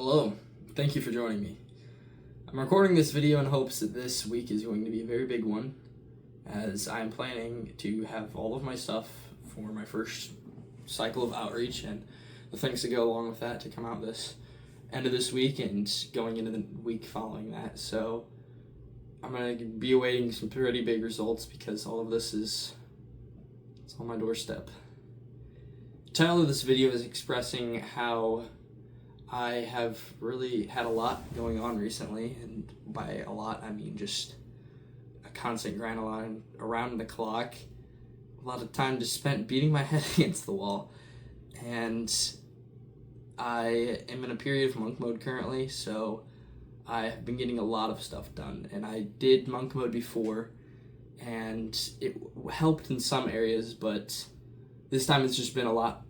Hello, thank you for joining me. I'm recording this video in hopes that this week is going to be a very big one, as I'm planning to have all of my stuff for my first cycle of outreach and the things that go along with that to come out this end of this week and going into the week following that. So I'm going to be awaiting some pretty big results because all of this is on my doorstep. The title of this video is expressing how I have really had a lot going on recently, and by a lot I mean just a constant grind around the clock, a lot of time just spent beating my head against the wall, and I am in a period of monk mode currently, so I have been getting a lot of stuff done, and I did monk mode before, and it helped in some areas, but this time it's just been a lot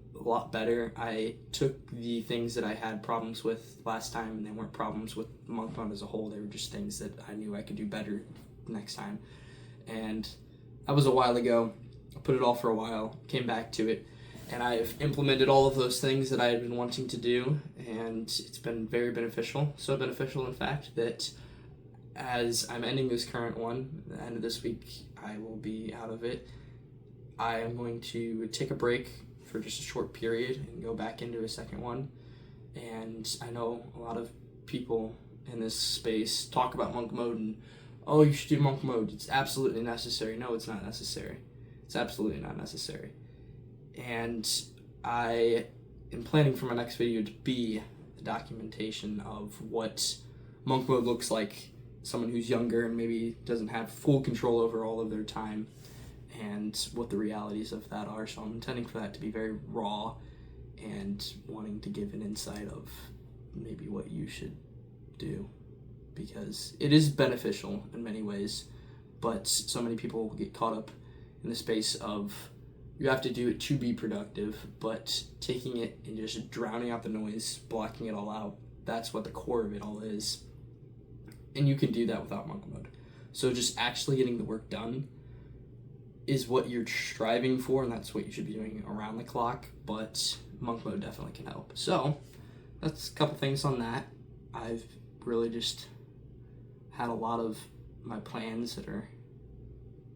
better. I took the things that I had problems with last time, and they weren't problems with monk mode as a whole, they were just things that I knew I could do better next time, and that was a while ago. I put it off for a while, came back to it, and I've implemented all of those things that I had been wanting to do, and it's been very beneficial. So beneficial, in fact, that as I'm ending this current one, the end of this week, I will be out of it. I am going to take a break for just a short period and go back into a second one. And I know a lot of people in this space talk about monk mode and, oh, you should do monk mode. It's absolutely necessary. No, it's not necessary. It's absolutely not necessary. And I am planning for my next video to be the documentation of what monk mode looks like. Someone who's younger and maybe doesn't have full control over all of their time, and what the realities of that are. So I'm intending for that to be very raw and wanting to give an insight of maybe what you should do, because it is beneficial in many ways, but so many people get caught up in the space of you have to do it to be productive, but taking it and just drowning out the noise, blocking it all out, that's what the core of it all is. And you can do that without monk mode. So just actually getting the work done is what you're striving for, and that's what you should be doing around the clock, but monk mode definitely can help. So that's a couple things on that. I've really just had a lot of my plans that are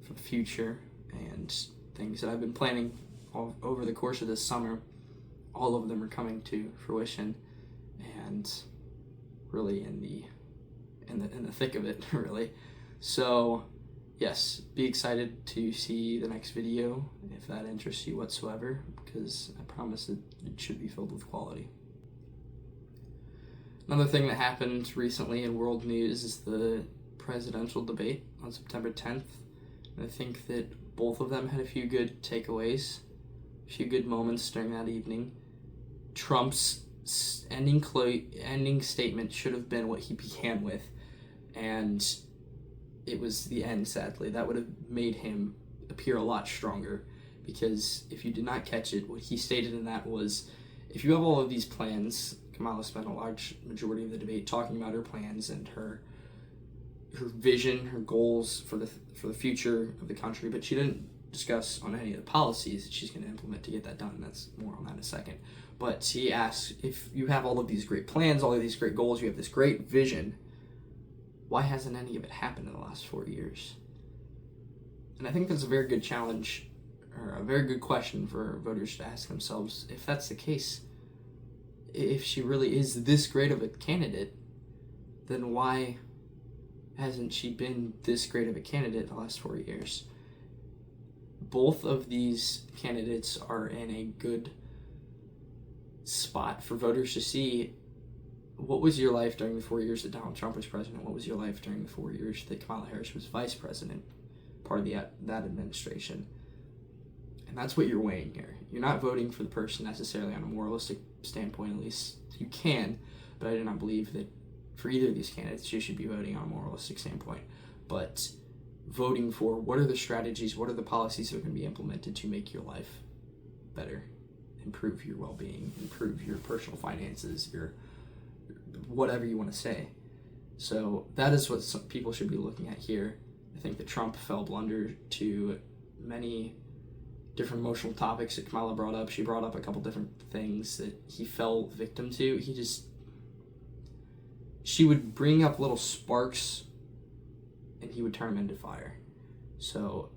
for the future and things that I've been planning over the course of this summer. All of them are coming to fruition, and really in the thick of it, really. So yes, be excited to see the next video if that interests you whatsoever, because I promise that it should be filled with quality. Another thing that happened recently in world news is the presidential debate on September 10th. And I think that both of them had a few good takeaways, a few good moments during that evening. Trump's ending statement should have been what he began with, and it was the end, sadly. That would have made him appear a lot stronger, because if you did not catch it, what he stated in that was, if you have all of these plans, Kamala spent a large majority of the debate talking about her plans and her vision, her goals for the future of the country, but she didn't discuss on any of the policies that she's going to implement to get that done. That's more on that in a second. But he asked, if you have all of these great plans, all of these great goals, you have this great vision, why hasn't any of it happened in the last 4 years? And I think that's a very good challenge, or a very good question for voters to ask themselves. If that's the case, if she really is this great of a candidate, then why hasn't she been this great of a candidate the last 4 years? Both of these candidates are in a good spot for voters to see. What was your life during the 4 years that Donald Trump was president? What was your life during the 4 years that Kamala Harris was vice president, part of that administration? And that's what you're weighing here. You're not voting for the person necessarily on a moralistic standpoint, at least you can, but I do not believe that for either of these candidates you should be voting on a moralistic standpoint, but voting for what are the strategies, what are the policies that are going to be implemented to make your life better, improve your well-being, improve your personal finances, your whatever you want to say. So that is what some people should be looking at here. I think that Trump fell blunder to many different emotional topics that Kamala brought up. She brought up a couple different things that he fell victim to. He just she would bring up little sparks and he would turn them into fire. So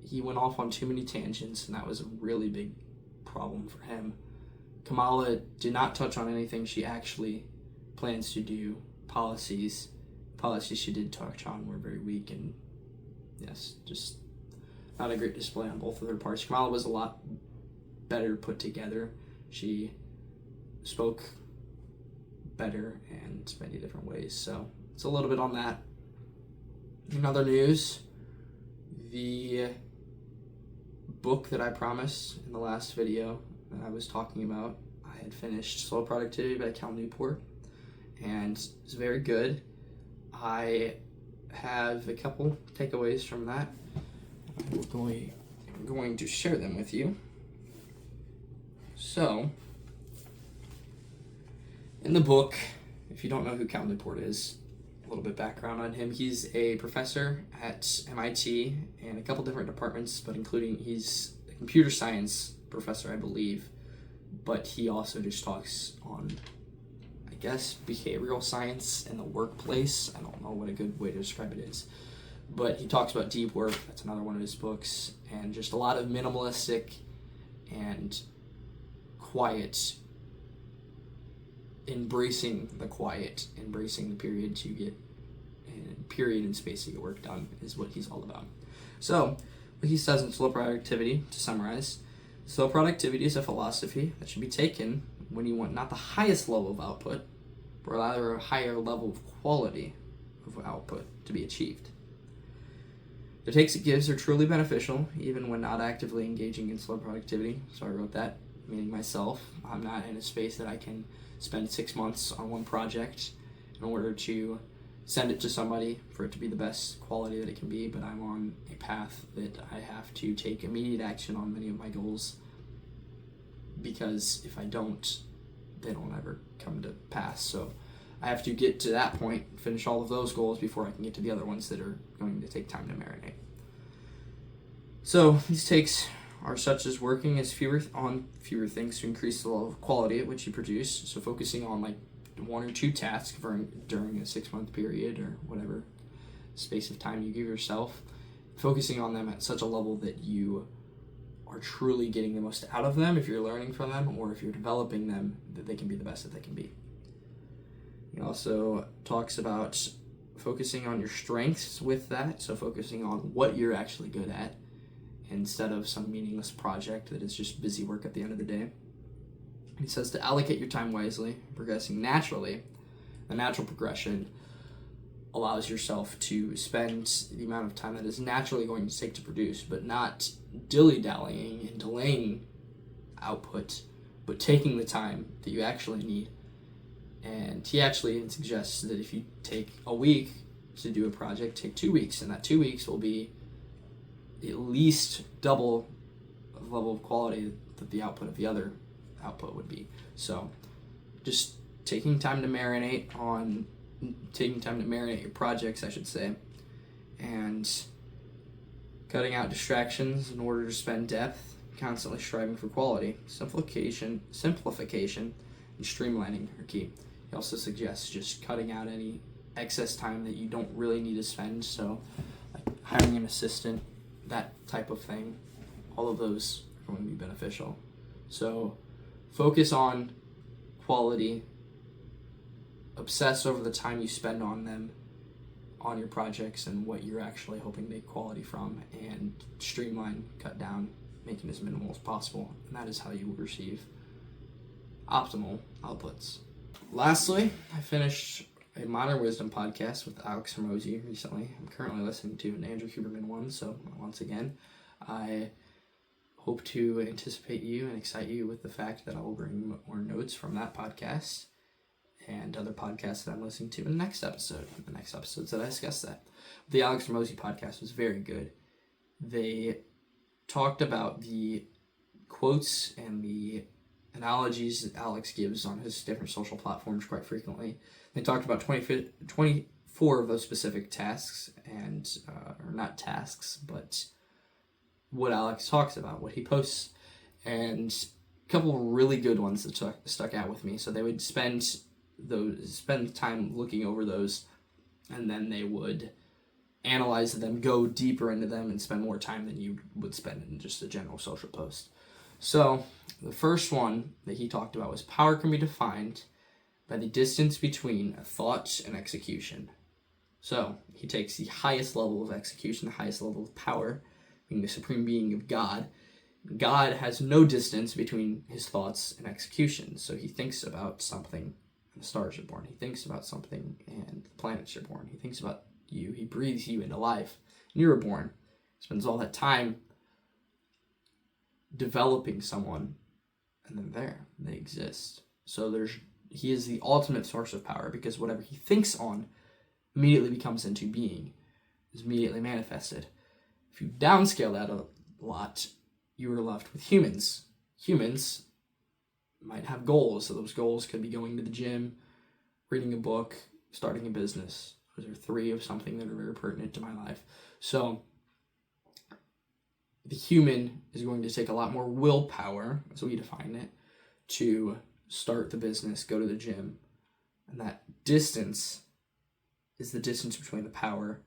he went off on too many tangents, and that was a really big problem for him. Kamala did not touch on anything she actually plans to do. Policies she did touch on were very weak, and yes, just not a great display on both of their parts. Kamala was a lot better put together. She spoke better in many different ways. So it's a little bit on that. In other news, the book that I promised in the last video that I was talking about, I had finished Slow Productivity by Cal Newport, and it's very good. I have a couple takeaways from that. I'm going to share them with you. So, in the book, if you don't know who Cal Newport is, a little bit background on him. He's a professor at MIT and a couple different departments, but including he's a computer science professor, I believe, but he also just talks on, I guess, behavioral science in the workplace. I don't know what a good way to describe it is, but he talks about deep work. That's another one of his books, and just a lot of minimalistic and quiet, embracing the quiet, embracing the period to get, period and space to get work done is what he's all about. So, what he says in Slow Productivity, to summarize, slow productivity is a philosophy that should be taken when you want not the highest level of output, but rather a higher level of quality of output to be achieved. The takes it gives are truly beneficial, even when not actively engaging in slow productivity. So I wrote that, meaning myself. I'm not in a space that I can spend 6 months on one project in order to send it to somebody for it to be the best quality that it can be, but I'm on a path that I have to take immediate action on many of my goals, because if I don't, they don't ever come to pass. So I have to get to that point, finish all of those goals before I can get to the other ones that are going to take time to marinate. So these takes are such as working as fewer things to increase the level of quality at which you produce. So focusing on like 1 or 2 tasks during a 6-month period or whatever space of time you give yourself, focusing on them at such a level that you are truly getting the most out of them if you're learning from them, or if you're developing them, that they can be the best that they can be. He also talks about focusing on your strengths with that, so focusing on what you're actually good at instead of some meaningless project that is just busy work at the end of the day. He says to allocate your time wisely, progressing naturally. The natural progression allows yourself to spend the amount of time that is naturally going to take to produce, but not dilly-dallying and delaying output, but taking the time that you actually need. And he actually suggests that if you take a week to do a project, take 2 weeks, and that 2 weeks will be at least double the level of quality that the output of the other output would be. So just taking time to marinate your projects, I should say, and cutting out distractions in order to spend depth, constantly striving for quality. Simplification, and streamlining are key. He also suggests just cutting out any excess time that you don't really need to spend, so like hiring an assistant, that type of thing. All of those are going to be beneficial. So focus on quality, obsess over the time you spend on them, on your projects and what you're actually hoping to get quality from, and streamline, cut down, make it as minimal as possible, and that is how you will receive optimal outputs. Lastly, I finished a Modern Wisdom podcast with Alex Hormozi recently. I'm currently listening to an Andrew Huberman one, so once again, I hope to anticipate you and excite you with the fact that I will bring more notes from that podcast and other podcasts that I'm listening to in the next episodes that I discuss that. The Alex Hormozi podcast was very good. They talked about the quotes and the analogies that Alex gives on his different social platforms quite frequently. They talked about 24 of those specific tasks, and or not tasks, but what Alex talks about, what he posts, and a couple of really good ones that stuck out with me. So they would spend those, spend time looking over those, and then they would analyze them, go deeper into them, and spend more time than you would spend in just a general social post. So the first one that he talked about was power can be defined by the distance between a thought and execution. So he takes the highest level of execution, the highest level of power, being the supreme being of God. God has no distance between his thoughts and execution. So he thinks about something and the stars are born. He thinks about something and the planets are born. He thinks about you. He breathes you into life. And you were born. He spends all that time developing someone, and then they exist. So he is the ultimate source of power, because whatever he thinks on immediately becomes into being, is immediately manifested. If you downscale that a lot, you are left with humans. Humans might have goals, so those goals could be going to the gym, reading a book, starting a business. Those are three of something that are very pertinent to my life. So the human is going to take a lot more willpower, as we define it, to start the business, go to the gym. And that distance is the distance between the power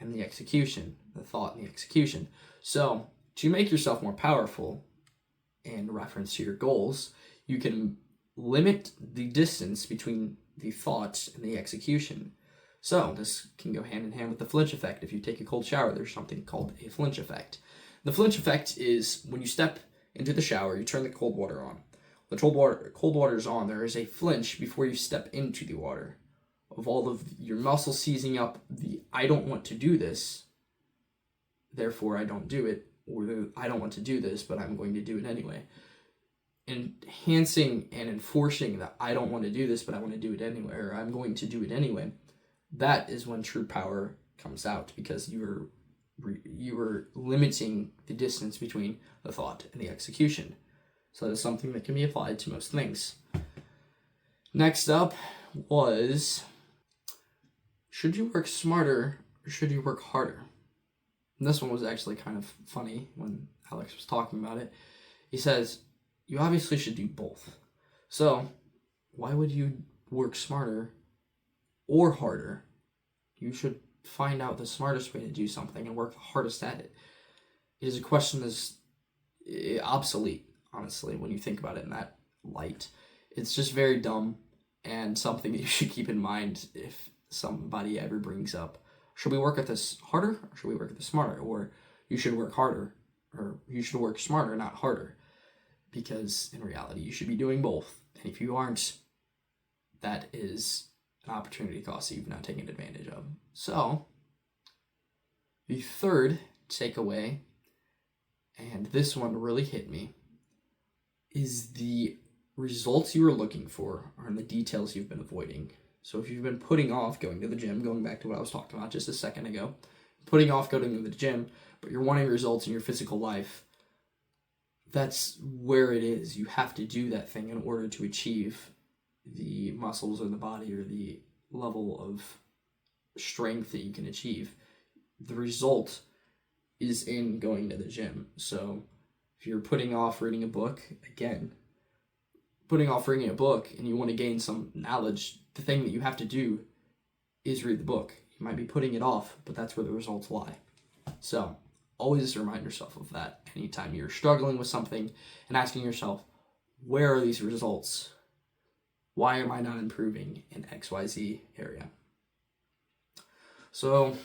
and the execution, the thought and the execution. So to make yourself more powerful in reference to your goals, you can limit the distance between the thought and the execution. So this can go hand in hand with the flinch effect. If you take a cold shower, there's something called a flinch effect. The flinch effect is when you step into the shower, you turn the cold water on. When the cold water is on, there is a flinch before you step into the water, of all of your muscles seizing up the I don't want to do this, therefore I don't do it, or the I don't want to do this, but I'm going to do it anyway. Enhancing and enforcing that I don't want to do this, but I want to do it anyway, or I'm going to do it anyway, that is when true power comes out, because you are limiting the distance between the thought and the execution. So that's something that can be applied to most things. Next up was, should you work smarter or should you work harder? And this one was actually kind of funny when Alex was talking about it. He says, you obviously should do both. So why would you work smarter or harder? You should find out the smartest way to do something and work the hardest at it. It is a question that's obsolete, honestly, when you think about it in that light. It's just very dumb, and something that you should keep in mind if somebody ever brings up, should we work at this harder or should we work at this smarter? Or you should work harder, or you should work smarter, not harder. Because in reality, you should be doing both. And if you aren't, that is an opportunity cost that you've not taken advantage of. So, the third takeaway, and this one really hit me, is the results you are looking for are in the details you've been avoiding. So if you've been putting off going to the gym, going back to what I was talking about just a second ago, putting off going to the gym, but you're wanting results in your physical life, that's where it is. You have to do that thing in order to achieve the muscles in the body or the level of strength that you can achieve. The result is in going to the gym. So if you're putting off reading a book, again, putting off reading a book and you want to gain some knowledge, the thing that you have to do is read the book. You might be putting it off, but that's where the results lie. So always remind yourself of that anytime you're struggling with something and asking yourself, where are these results? Why am I not improving in XYZ area? So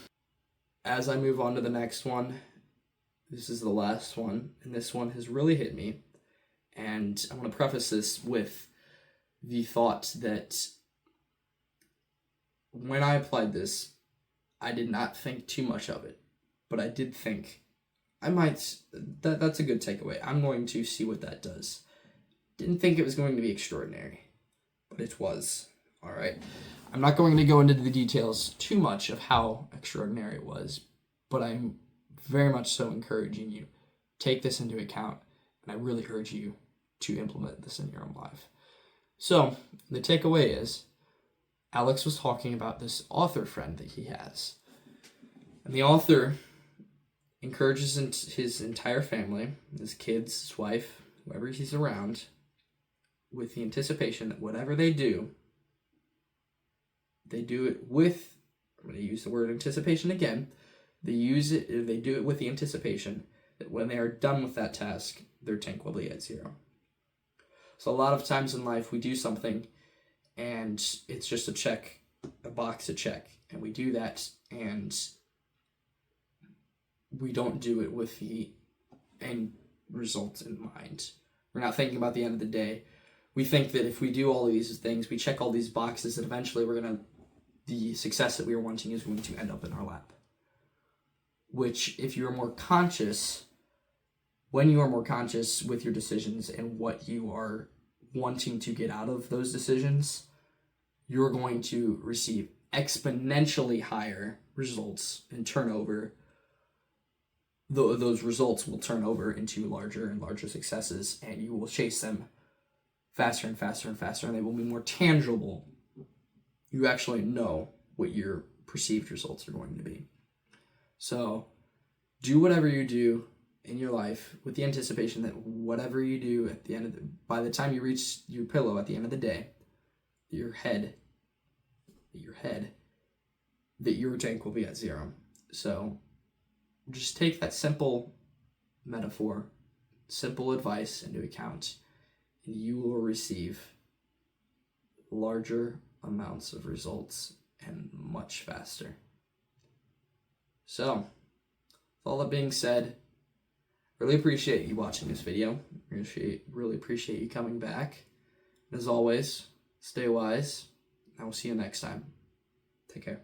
as I move on to the next one, this is the last one, and this one has really hit me. And I want to preface this with the thought that when I applied this, I did not think too much of it, but I did think that's a good takeaway. I'm going to see what that does. Didn't think it was going to be extraordinary, but it was. All right. I'm not going to go into the details too much of how extraordinary it was, but I'm very much so encouraging you. Take this into account, and I really urge you to implement this in your own life. So, the takeaway is, Alex was talking about this author friend that he has. And the author encourages his entire family, his kids, his wife, whoever he's around, with the anticipation that whatever they do they do it with, I'm going to use the word anticipation again, they do it with the anticipation that when they are done with that task, their tank will be at 0. So a lot of times in life we do something and it's just a box to check, and we do that and we don't do it with the end result in mind. We're not thinking about the end of the day. We think that if we do all of these things, we check all these boxes, that eventually the success that we are wanting is going to end up in our lap. Which, if you are more conscious, when you are more conscious with your decisions and what you are wanting to get out of those decisions, you're going to receive exponentially higher results and turnover. Those results will turn over into larger and larger successes, and you will chase them faster and faster and faster, and they will be more tangible. You actually know what your perceived results are going to be. So do whatever you do in your life with the anticipation that whatever you do at the end by the time you reach your pillow at the end of the day, your tank will be at 0. So just take that simple metaphor, simple advice into account, and you will receive larger amounts of results and much faster. So, with all that being said, really appreciate you watching this video. Really appreciate you coming back. And as always, stay wise. I will see you next time. Take care.